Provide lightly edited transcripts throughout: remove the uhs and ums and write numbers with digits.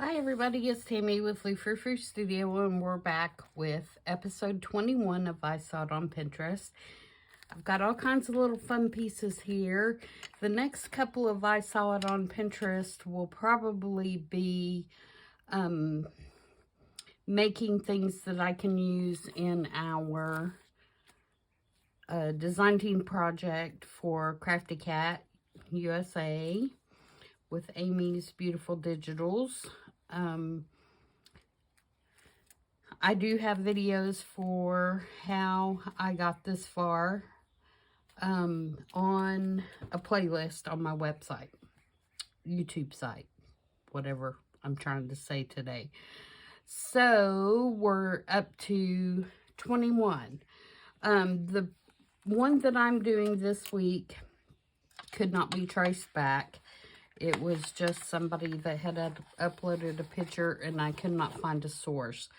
Hi everybody, it's Tammy with Frou-frou Studio, and we're back with episode 21 of I Saw It on Pinterest. I've got all kinds of little fun pieces here. The next couple of I Saw It on Pinterest will probably be making things that I can use in our design team project for Crafty Cat USA with Amy's Beautiful Digitals. I do have videos for how I got this far on a playlist on my website, YouTube site, whatever I'm trying to say today. So we're up to 21. The one that I'm doing this week could not be traced back. It was just somebody that had uploaded a picture and I could not find a source.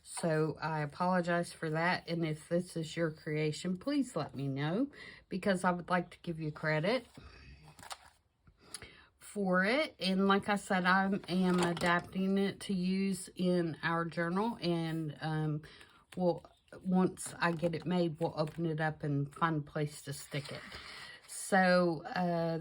So I apologize for that. And if this is your creation, please let me know, because I would like to give you credit for it. And like I said, I am adapting it to use in our journal. And once I get it made, we'll open it up and find a place to stick it. So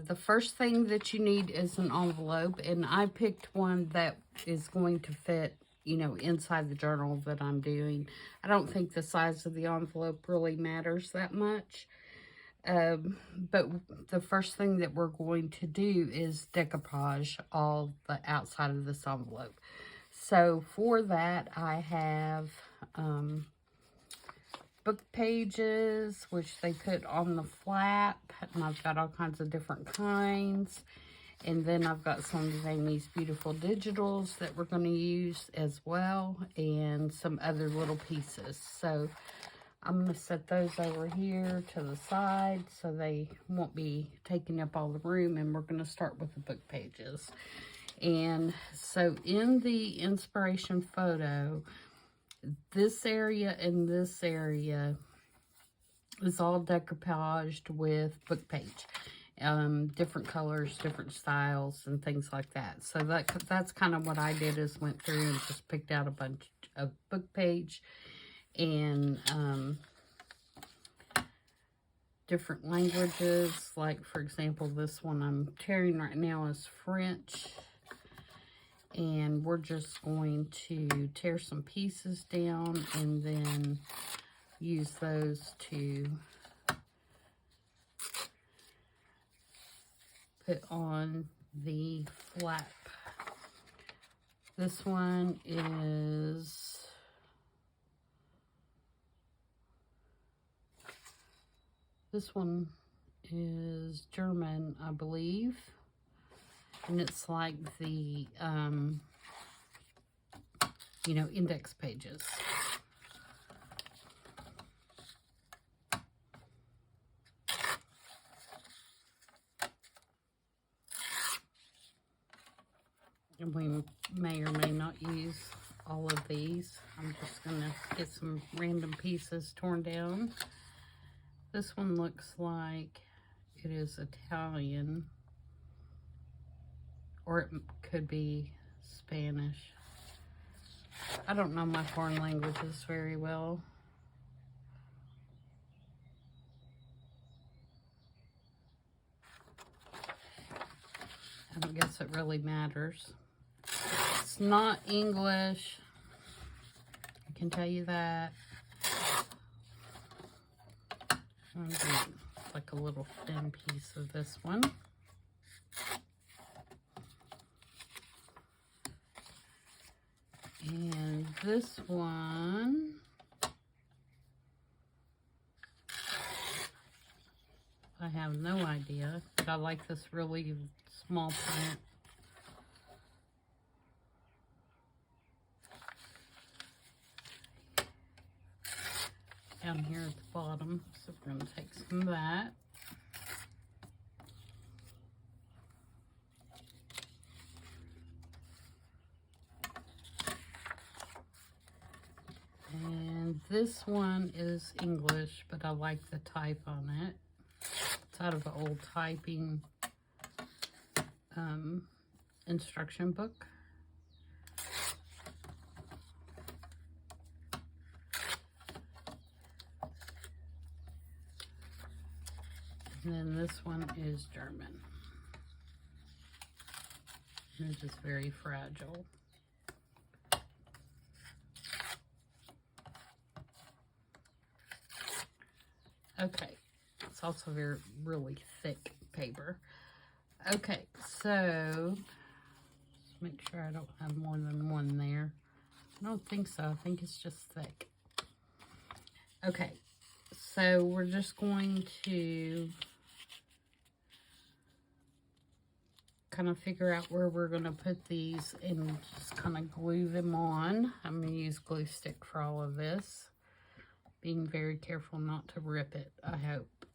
the first thing that you need is an envelope, and I picked one that is going to fit, you know, inside the journal that I'm doing. I don't think the size of the envelope really matters that much. But the first thing that we're going to do is decoupage all the outside of this envelope. So for that, I have book pages, which they put on the flap, and I've got all kinds of different kinds. And then I've got some of Amy's Beautiful Digitals that we're going to use as well, and some other little pieces. So I'm going to set those over here to the side so they won't be taking up all the room, and we're going to start with the book pages. And so in the inspiration photo, this area and this area is all decoupaged with book page. Different colors, different styles, and things like that. So that's kind of what I did, is went through and just picked out a bunch of book page and different languages. Like, for example, this one I'm tearing right now is French. And we're just going to tear some pieces down and then use those to put on the flap. This one is German, I believe. And it's like the, you know, index pages. And we may or may not use all of these. I'm just going to get some random pieces torn down. This one looks like it is Italian. Or it could be Spanish. I don't know my foreign languages very well. I don't guess it really matters. It's not English. I can tell you that. I'll do like a little thin piece of this one. And this one, I have no idea, but I like this really small print. Down here at the bottom, so we're going to take some of that. And this one is English, but I like the type on it. It's out of an old typing instruction book. And then this one is German. And it's just very fragile. Okay, it's also really thick paper. Okay, so just make sure I don't have more than one there. I don't think so. I think it's just thick. Okay, so we're just going to kind of figure out where we're going to put these and just kind of glue them on. I'm going to use glue stick for all of this. Being very careful not to rip it, I hope.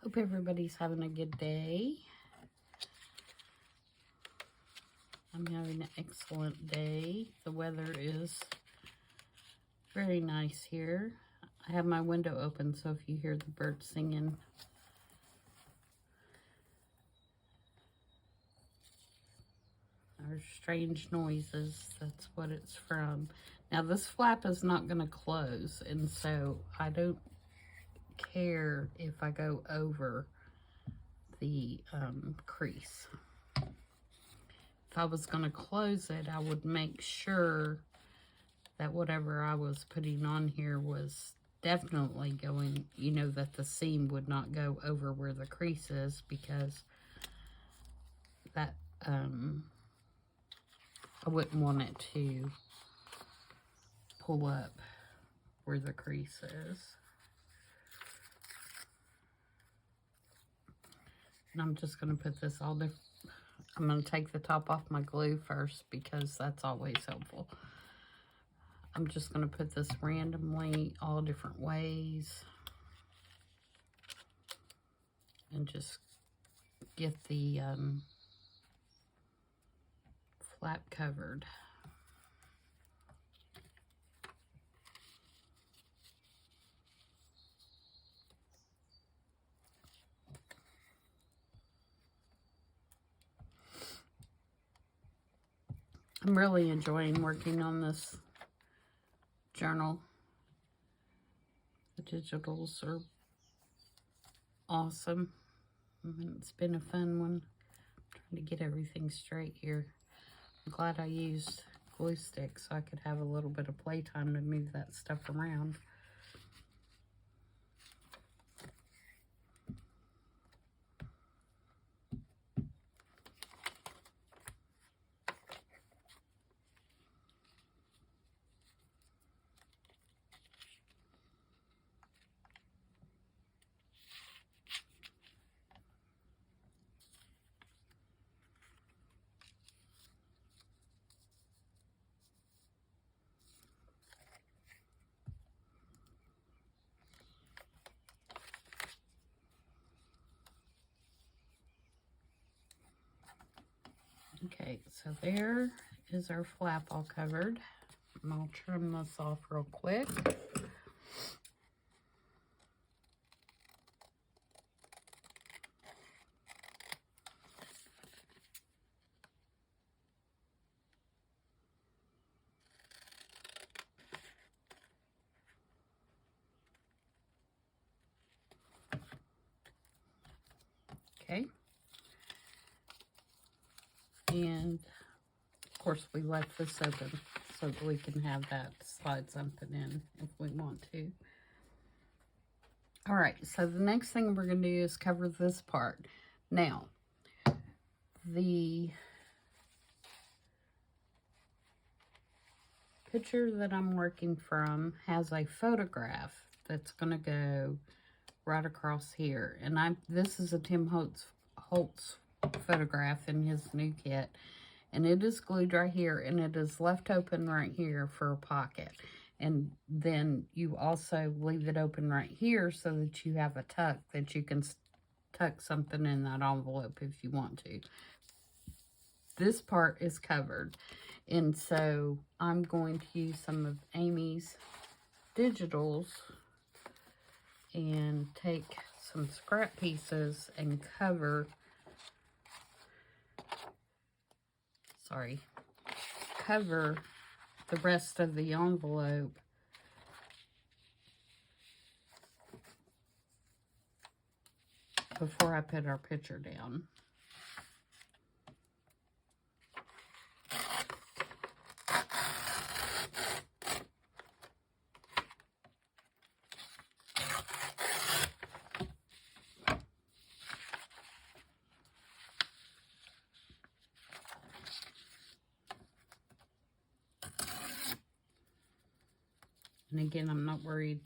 Hope everybody's having a good day. I'm having an excellent day. The weather is very nice here. I have my window open, so if you hear the birds singing, or strange noises, that's what it's from. Now this flap is not going to close, and so I don't care if I go over the crease. If I was going to close it, I would make sure that whatever I was putting on here was definitely going, you know, that the seam would not go over where the crease is, because that I wouldn't want it to pull up where the crease is. And I'm just going to put this all different. I'm going to take the top off my glue first, because that's always helpful. I'm just going to put this randomly all different ways and just get the flap covered. I'm really enjoying working on this journal. The digitals are awesome. It's been a fun one. I'm trying to get everything straight here. I'm glad I used glue sticks so I could have a little bit of playtime to move that stuff around. Okay, so there is our flap all covered. And I'll trim this off real quick. Okay. And of course we left this open so that we can have that slide something in if we want to. All right, so the next thing we're going to do is cover this part. Now, the picture that I'm working from has a photograph that's going to go right across here. And this is a Tim Holtz photograph in his new kit. And it is glued right here, and it is left open right here for a pocket. And then you also leave it open right here so that you have a tuck that you can tuck something in that envelope if you want to. This part is covered. And so I'm going to use some of Amy's digitals and take some scrap pieces and cover the rest of the envelope before I put our picture down. And again, I'm not worried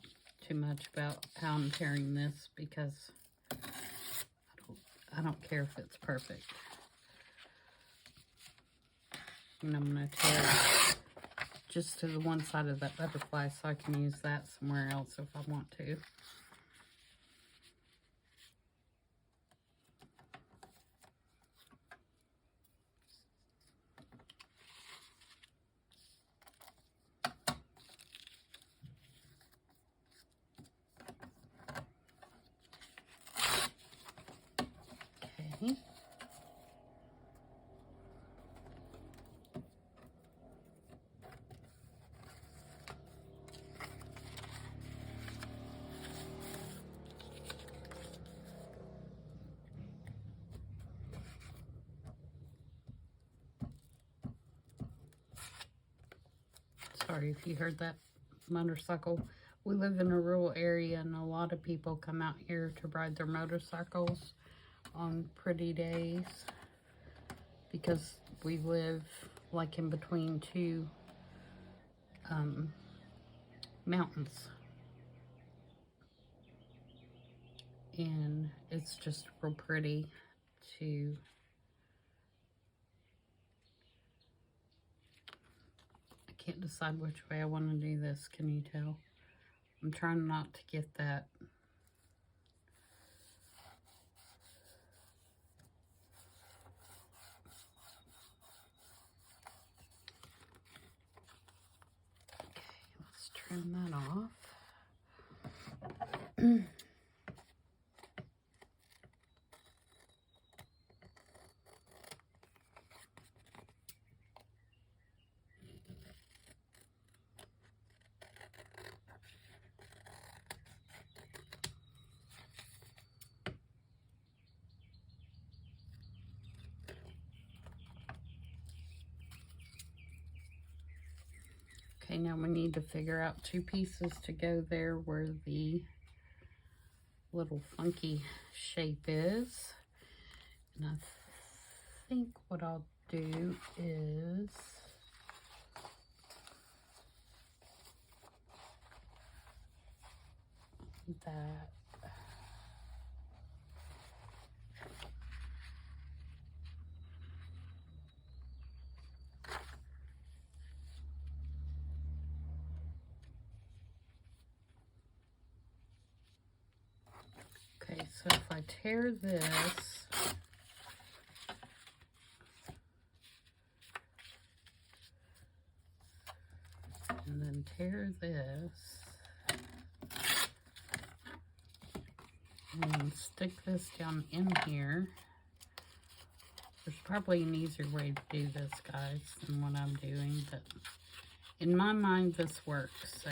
too much about how I'm tearing this because I don't care if it's perfect. And I'm going to tear just to the one side of that butterfly so I can use that somewhere else if I want to. Okay. Sorry if you heard that motorcycle. We live in a rural area and a lot of people come out here to ride their motorcycles on pretty days because we live like in between two mountains. And it's just real pretty to can't decide which way I want to do this. Can you tell? I'm trying not to get that. Okay, let's trim that off. Okay, now we need to figure out two pieces to go there where the little funky shape is. And I think what I'll do is that. Okay, so if I tear this, and then tear this, and then stick this down in here, there's probably an easier way to do this, guys, than what I'm doing, but in my mind, this works, so.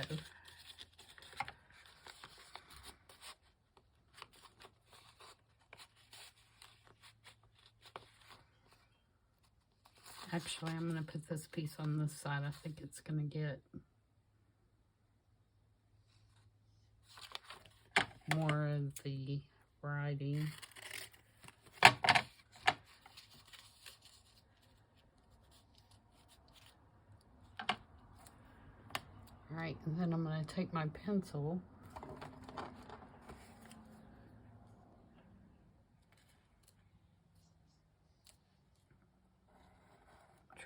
Actually, I'm going to put this piece on this side. I think it's going to get more of the writing. Alright, and then I'm going to take my pencil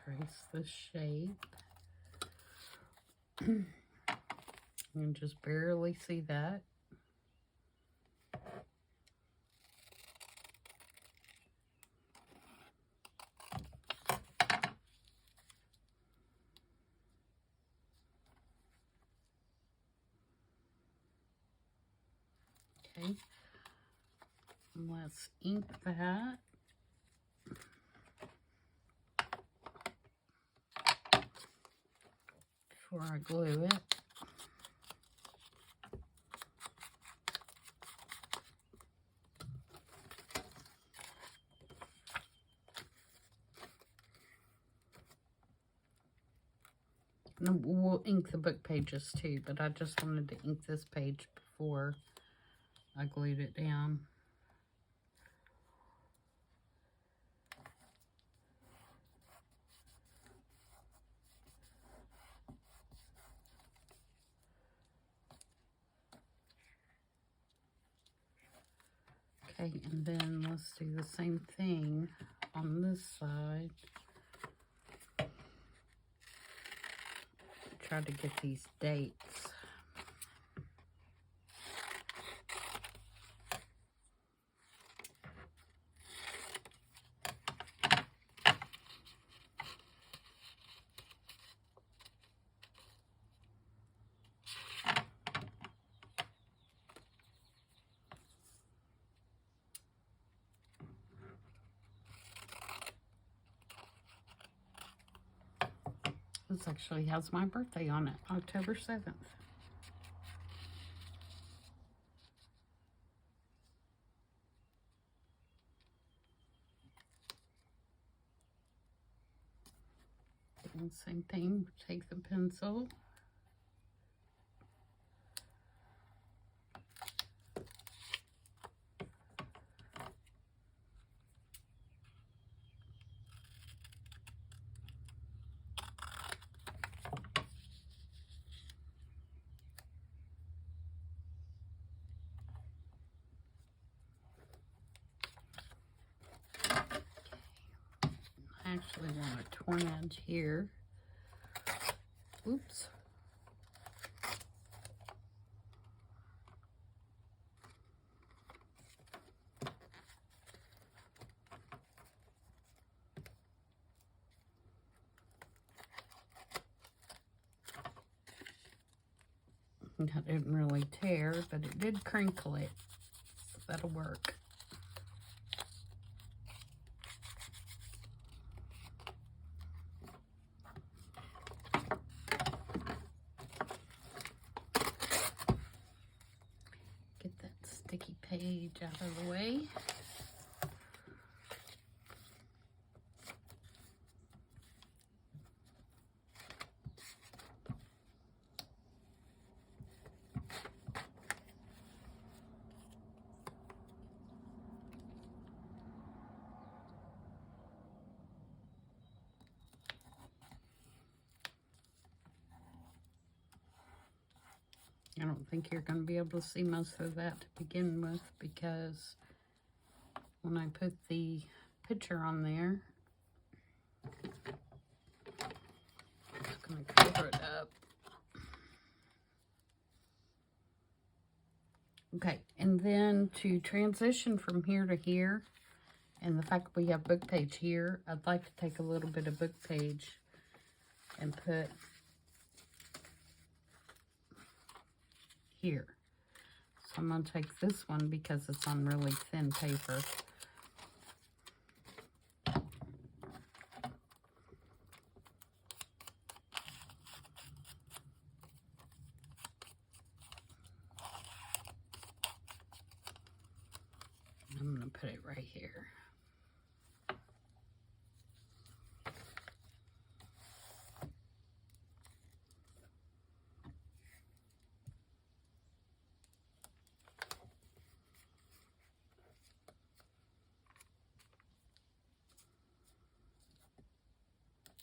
trace the shape and just barely see that. Okay, and let's ink that. Before I glue it. No, we'll ink the book pages too, but I just wanted to ink this page before I glued it down. Okay, and then let's do the same thing on this side. Try to get these dates. This actually has my birthday on it, October 7th. And same thing, take the pencil. I actually want a torn edge here. Oops. That didn't really tear, but it did crinkle it. So that'll work. Get that sticky page out of the way. I don't think you're going to be able to see most of that to begin with, because when I put the picture on there, it's going to cover it up. Okay, and then to transition from here to here, and the fact that we have book page here, I'd like to take a little bit of book page and put here. So I'm going to take this one because it's on really thin paper. I'm going to put it right here.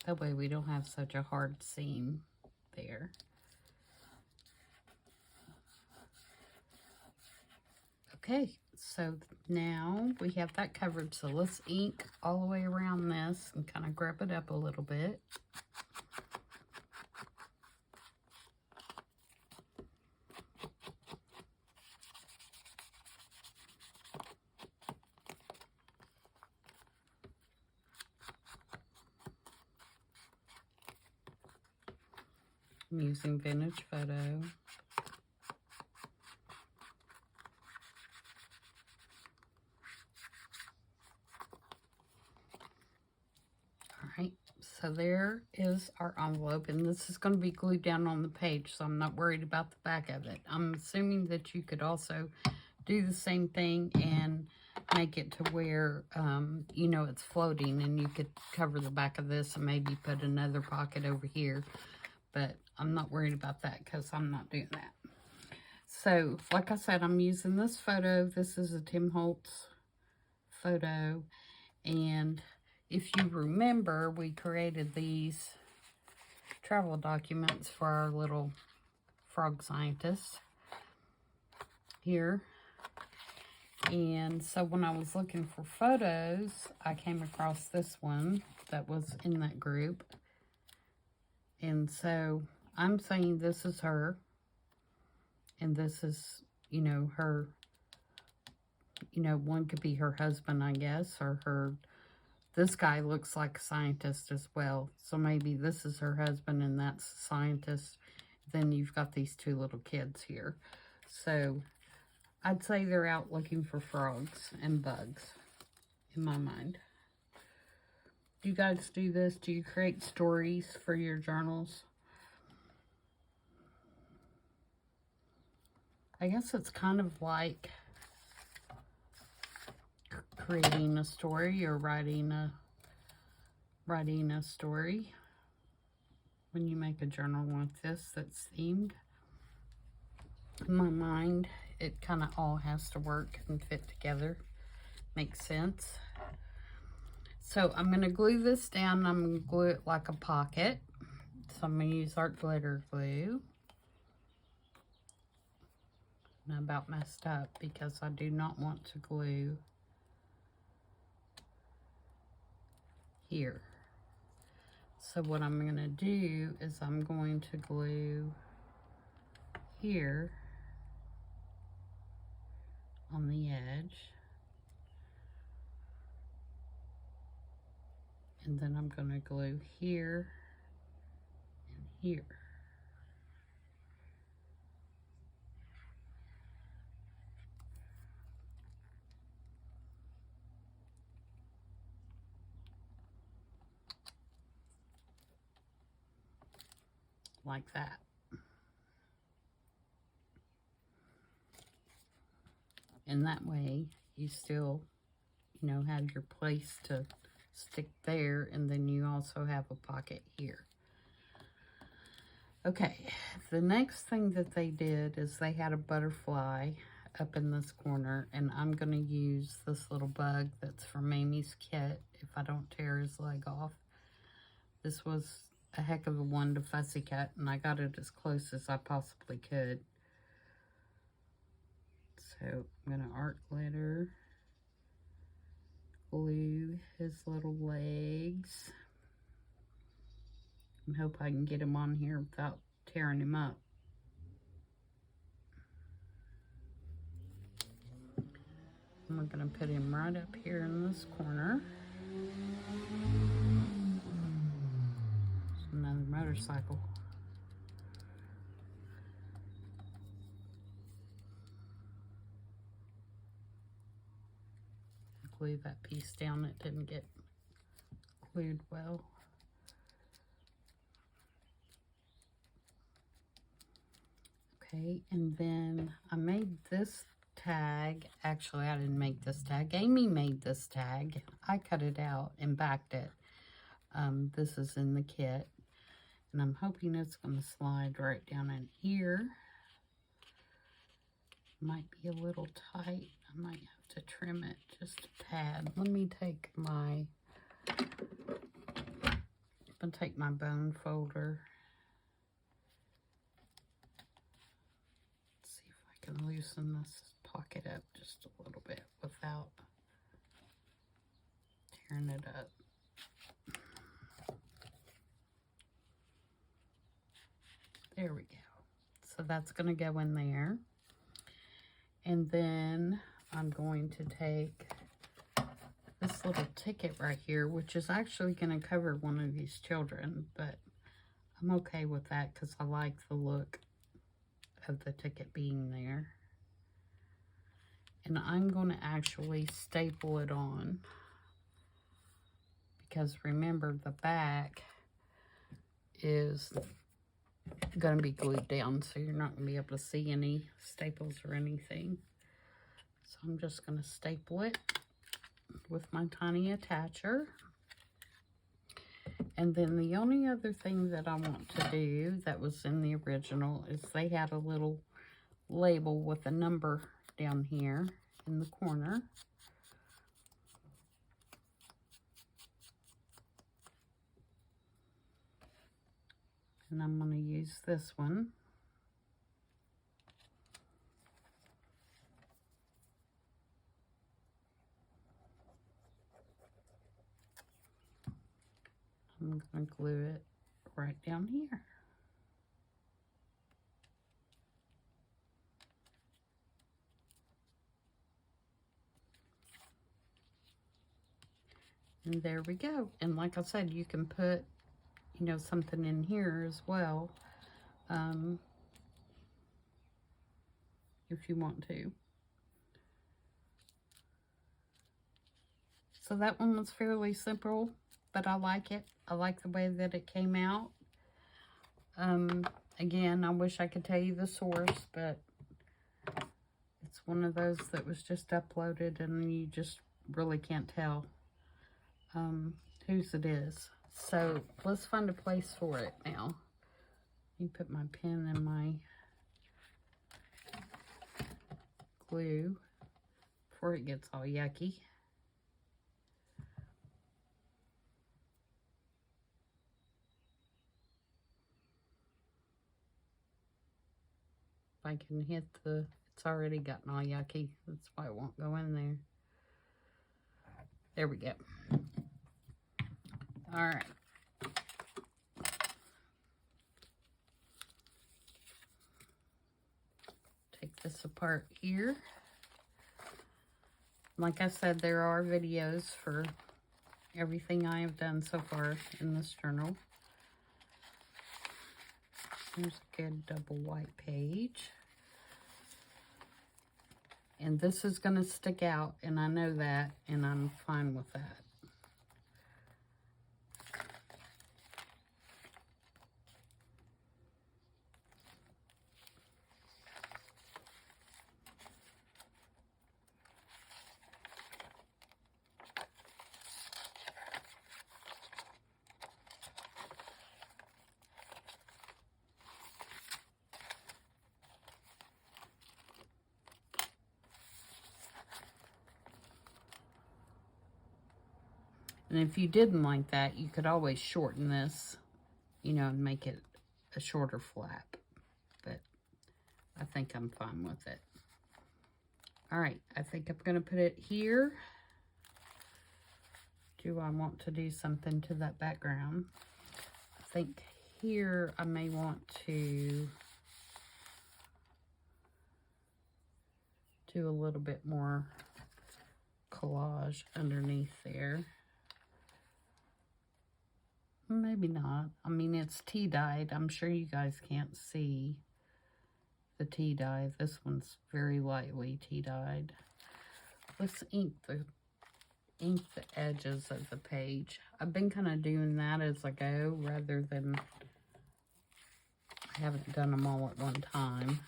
That way we don't have such a hard seam there. Okay, so now we have that covered. So let's ink all the way around this and kind of grab it up a little bit. I'm using Vintage Photo. Alright, so there is our envelope, and this is going to be glued down on the page, so I'm not worried about the back of it. I'm assuming that you could also do the same thing and make it to where, you know, it's floating, and you could cover the back of this and maybe put another pocket over here. but I'm not worried about that because I'm not doing that. So, like I said, I'm using this photo. This is a Tim Holtz photo. And if you remember, we created these travel documents for our little frog scientist here. And so when I was looking for photos, I came across this one that was in that group. And so I'm saying this is her. And this is, you know, her, you know, one could be her husband, I guess, or her, this guy looks like a scientist as well. So maybe this is her husband and that's the scientist. Then you've got these two little kids here. So I'd say they're out looking for frogs and bugs, in my mind. Do you guys do this? Do you create stories for your journals? I guess it's kind of like creating a story or writing a story when you make a journal like this that's themed. In my mind, it kind of all has to work and fit together. Makes sense. So I'm going to glue this down. I'm going to glue it like a pocket. So I'm going to use art glitter glue. And I about messed up because I do not want to glue here. So what I'm going to do is I'm going to glue here on the edge. And then I'm going to glue here and here. Like that. And that way you still, you know, have your place to stick there, and then you also have a pocket here. Okay, the next thing that they did is they had a butterfly up in this corner, and I'm going to use this little bug that's from Amy's kit if I don't tear his leg off. This was a heck of a one to fussy cut, and I got it as close as I possibly could. So I'm going to art glitter, glue his little legs, and hope I can get him on here without tearing him up. And we're going to put him right up here in this corner. There's another motorcycle. Glue that piece down. It didn't get glued well. Okay, and then I made this tag. Actually, I didn't make this tag. Amy made this tag. I cut it out and backed it. This is in the kit. And I'm hoping it's going to slide right down in here. Might be a little tight. I might have to trim it just a tad. Let me take my, I'm going to take my bone folder. Let's see if I can loosen this pocket up just a little bit without tearing it up. There we go. So that's going to go in there. And then I'm going to take this little ticket right here, which is actually going to cover one of these children, but I'm okay with that because I like the look of the ticket being there. And I'm going to actually staple it on because remember the back is going to be glued down, so you're not going to be able to see any staples or anything. So I'm just going to staple it with my tiny attacher. And then the only other thing that I want to do that was in the original is they had a little label with a number down here in the corner. And I'm going to use this one. I'm going to glue it right down here. And there we go. And like I said, you can put, you know, something in here as well, if you want to. So that one was fairly simple, but I like it. I like the way that it came out. Again, I wish I could tell you the source, but it's one of those that was just uploaded and you just really can't tell whose it is. So let's find a place for it now. Let me put my pen in my glue before it gets all yucky. If I can hit the, it's already gotten all yucky. That's why it won't go in there. There we go. All right. Take this apart here. Like I said, there are videos for everything I have done so far in this journal. Here's a good double white page. And this is going to stick out, and I know that, and I'm fine with that. And if you didn't like that, you could always shorten this, you know, and make it a shorter flap. But I think I'm fine with it. All right, I think I'm going to put it here. Do I want to do something to that background? I think here I may want to do a little bit more collage underneath there. Maybe not. I mean, it's tea dyed. I'm sure you guys can't see the tea dye. This one's very lightly tea dyed. Let's ink the edges of the page. I've been kind of doing that as I go rather than, I haven't done them all at one time.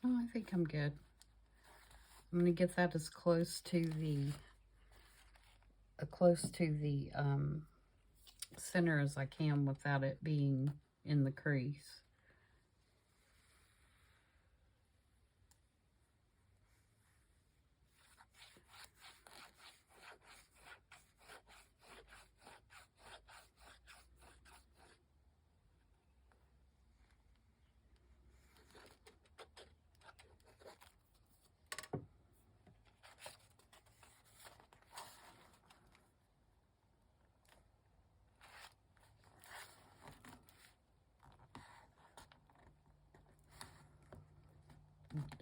Oh, I think I'm good. I'm going to get that as close to the center as I can without it being in the crease.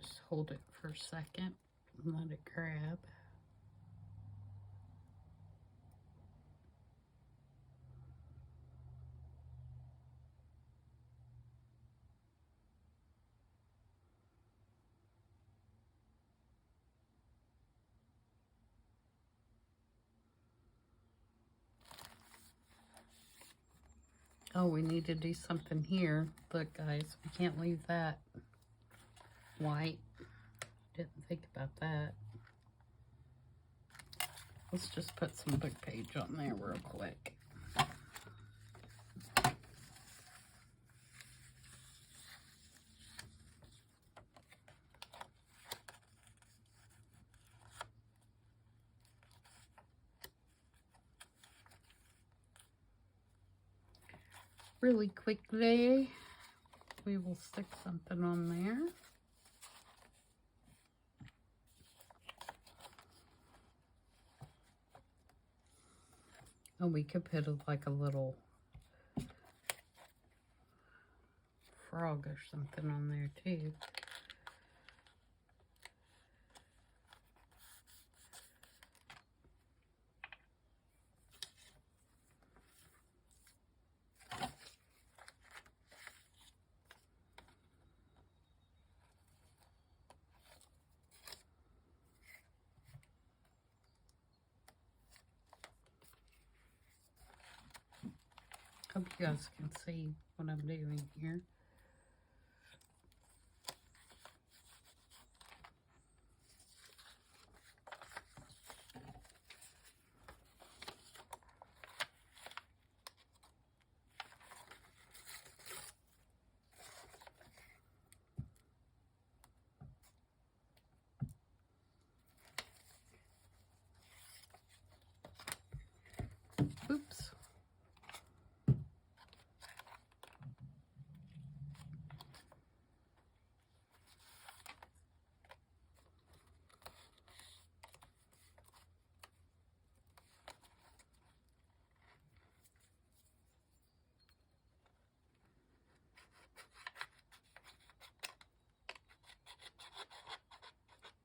Just hold it for a second and let it grab. Oh, we need to do something here. Look, guys, we can't leave that white. Didn't think about that. Let's just put some book page on there real quick. Really quickly, we will stick something on there. And we could put like a little frog or something on there too. Hope you guys can see what I'm doing here. Oops.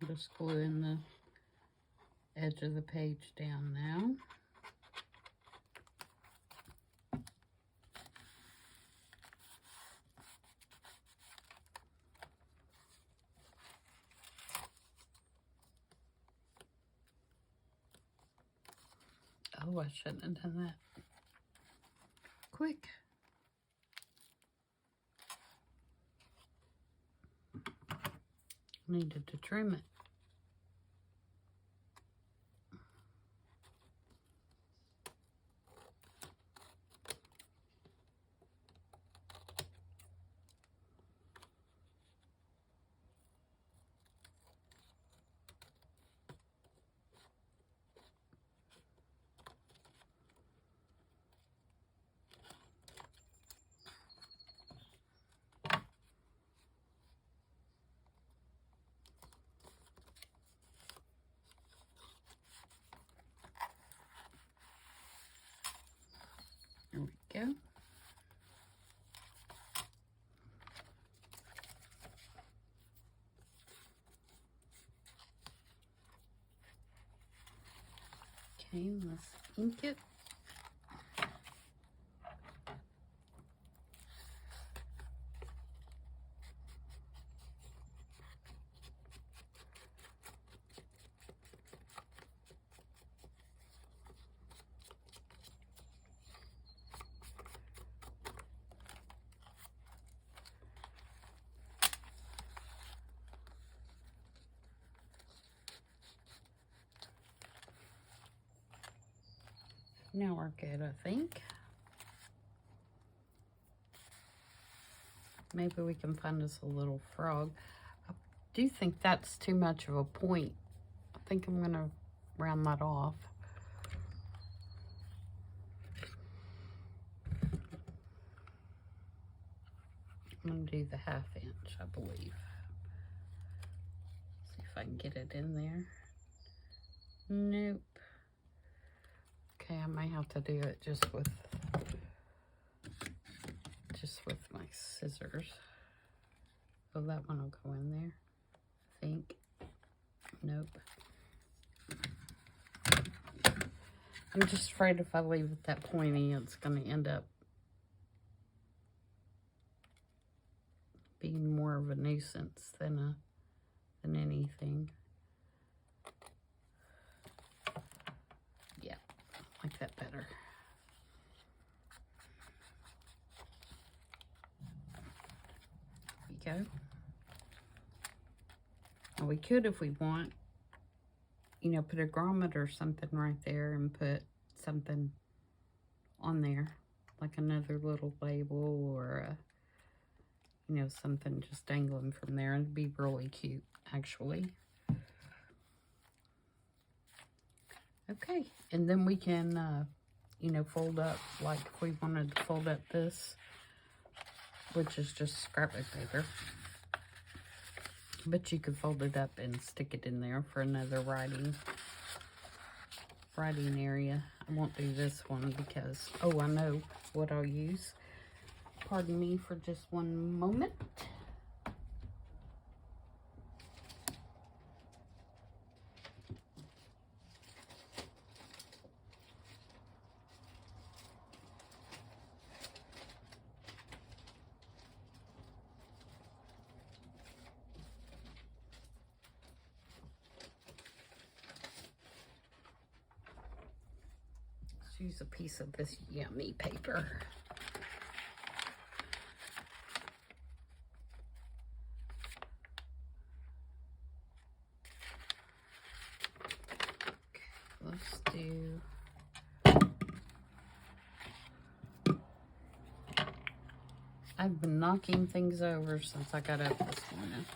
Just gluing the edge of the page down now. Oh, I shouldn't have done that. Quick. Needed to trim it. There we go. Okay, let's ink it. Now we're good, I think. Maybe we can find us a little frog. I do think that's too much of a point. I think I'm going to round that off. I'm going to do the 1/2 inch, I believe. See if I can get it in there. Nope. Okay, I may have to do it just with my scissors. Oh, that one will go in there, I think. Nope. I'm just afraid if I leave it that pointy, it's going to end up being more of a nuisance than anything. Yeah, I like that better. go. Now we could, if we want, you know, put a grommet or something right there and put something on there, like another little label or a, you know, something just dangling from there. It'd be really cute, actually. Okay, and then we can, you know, fold up, like if we wanted to fold up this, which is just scrapbook paper. But you could fold it up and stick it in there for another writing area. I won't do this one because, oh, I know what I'll use. Pardon me for just one moment. Use a piece of this yummy paper. Okay, let's do I've been knocking things over since I got up this morning.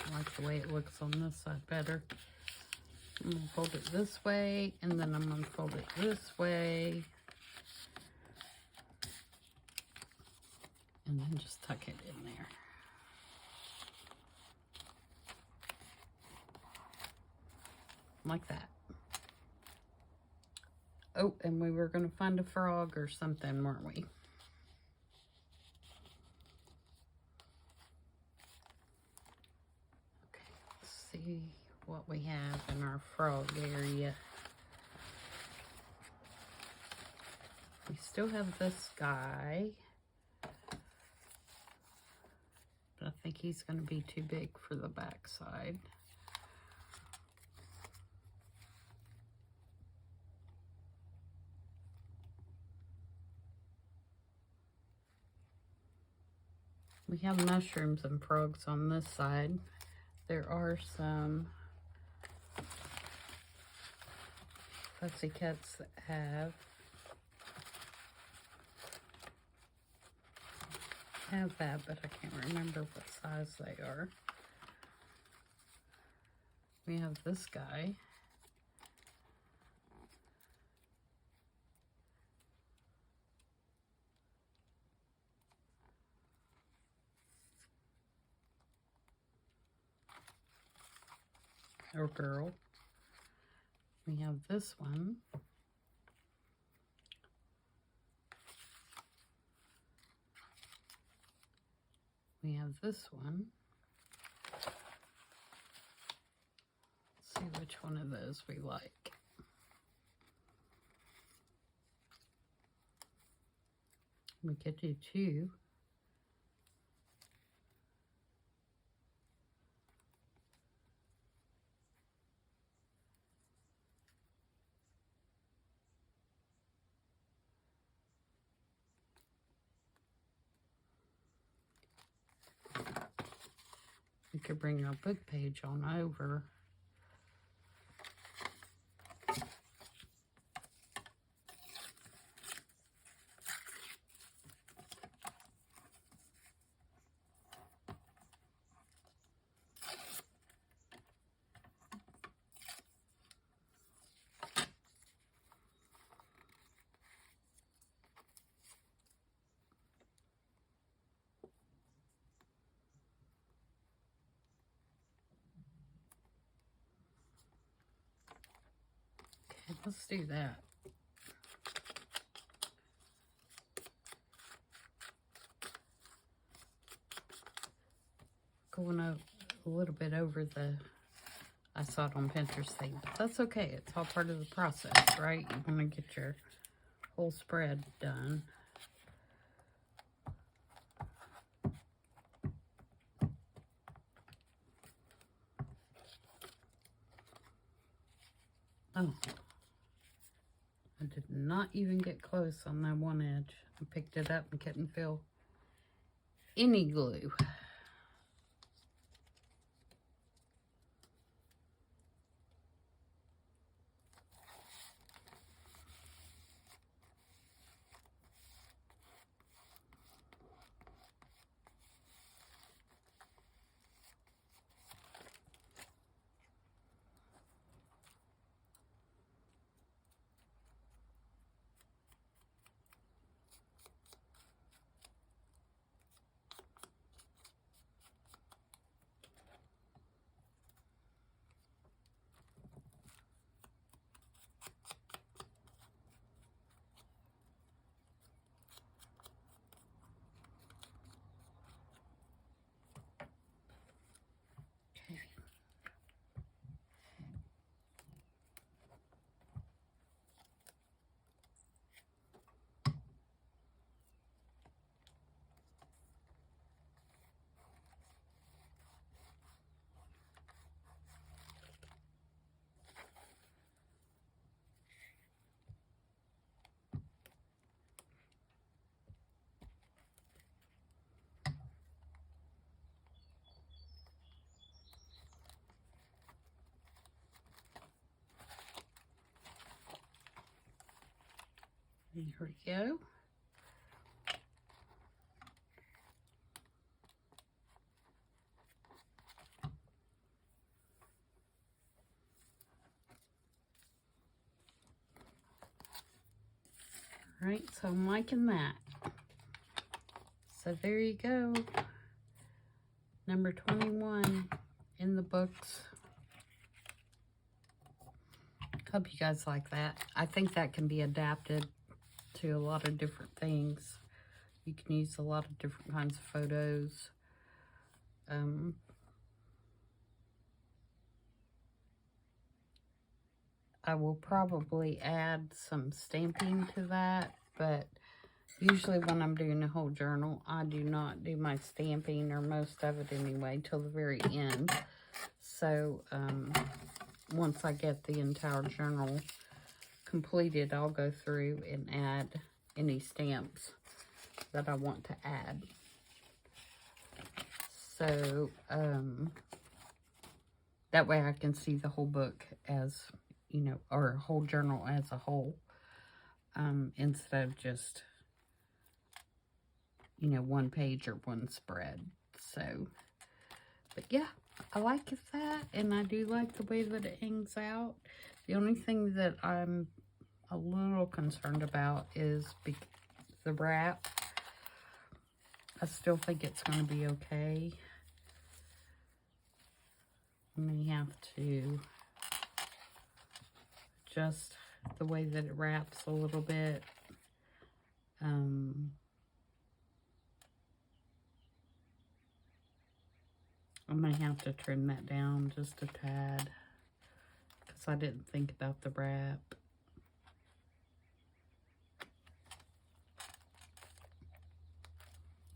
I like the way it looks on this side better. I'm going to fold it this way, and then I'm going to fold it this way. And then just tuck it in there. Like that. Oh, and we were going to find a frog or something, weren't we? Okay, let's see what we have in our frog area. We still have this guy. But I think he's going to be too big for the back side. We have mushrooms and frogs on this side. There are some fussy cats that have that, but I can't remember what size they are. We have this guy. Or girl. We have this one. We have this one. Let's see which one of those we like. We could do two. We could bring our book page on over. Let's do that. Going a little bit over the, I saw it on Pinterest thing, but that's okay. It's all part of the process, right? You want to get your whole spread done. Oh, I did not even get close on that one edge. I picked it up and couldn't feel any glue. Here we go. All right, so I'm liking that. So there you go. Number 21 in the books. Hope you guys like that. I think that can be adapted to a lot of different things. You can use a lot of different kinds of photos. I will probably add some stamping to that, but usually when I'm doing a whole journal, I do not do my stamping, or most of it anyway, till the very end. So once I get the entire journal completed, I'll go through and add any stamps that I want to add. So that way I can see the whole book as, you know, or whole journal as a whole, instead of just, you know, one page or one spread. So, but yeah, I like that, and I do like the way that it hangs out. The only thing that I'm a little concerned about is the wrap. I still think it's going to be okay. I may have to adjust the way that it wraps a little bit. I may have to trim that down just a tad, because I didn't think about the wrap.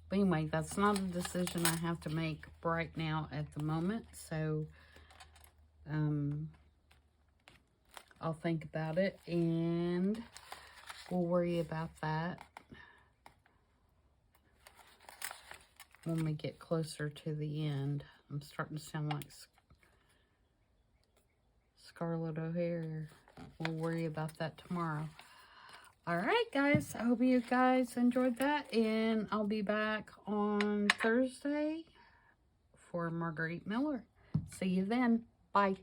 But anyway, that's not a decision I have to make right now at the moment, so I'll think about it, and we'll worry about that when we get closer to the end. I'm starting to sound like Scarlett O'Hara. We'll worry about that tomorrow. All right, guys. I hope you guys enjoyed that, and I'll be back on Thursday for Marguerite Miller. See you then. Bye.